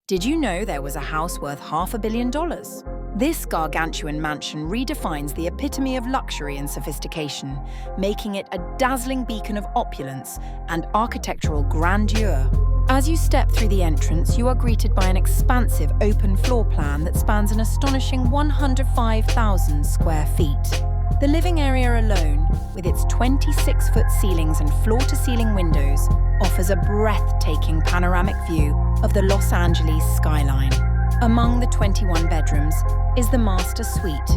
Did you know there was a house worth $500 million? This gargantuan mansion redefines the epitome of luxury and sophistication, making it a dazzling beacon of opulence and architectural grandeur. As you step through the entrance, you are greeted by an expansive open floor plan that spans an astonishing 105,000 square feet. The living area alone, with its 26-foot ceilings and floor-to-ceiling windows, offers a breathtaking panoramic view of the Los Angeles skyline. Among the 21 bedrooms is the master suite,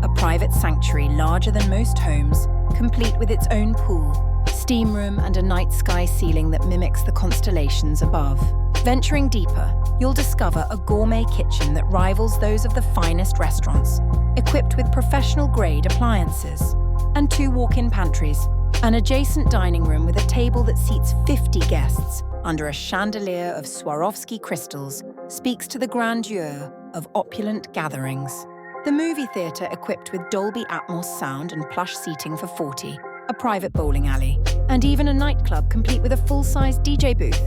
a private sanctuary larger than most homes, complete with its own pool, steam room and a night sky ceiling that mimics the constellations above. Venturing deeper, you'll discover a gourmet kitchen that rivals those of the finest restaurants, equipped with professional-grade appliances, and 2 walk-in pantries, an adjacent dining room with a table that seats 50 guests under a chandelier of Swarovski crystals speaks to the grandeur of opulent gatherings. The movie theatre equipped with Dolby Atmos sound and plush seating for 40, a private bowling alley, and even a nightclub complete with a full-size DJ booth.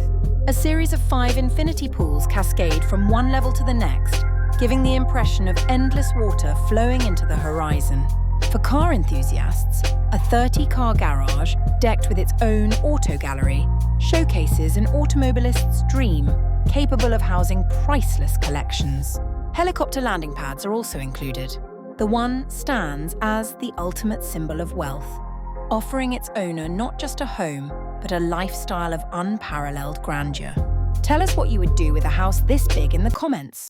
A series of 5 infinity pools cascade from one level to the next, giving the impression of endless water flowing into the horizon. For car enthusiasts, a 30-car garage, decked with its own auto gallery, showcases an automobilist's dream, capable of housing priceless collections. Helicopter landing pads are also included. The one stands as the ultimate symbol of wealth, offering its owner not just a home, but a lifestyle of unparalleled grandeur. Tell us what you would do with a house this big in the comments.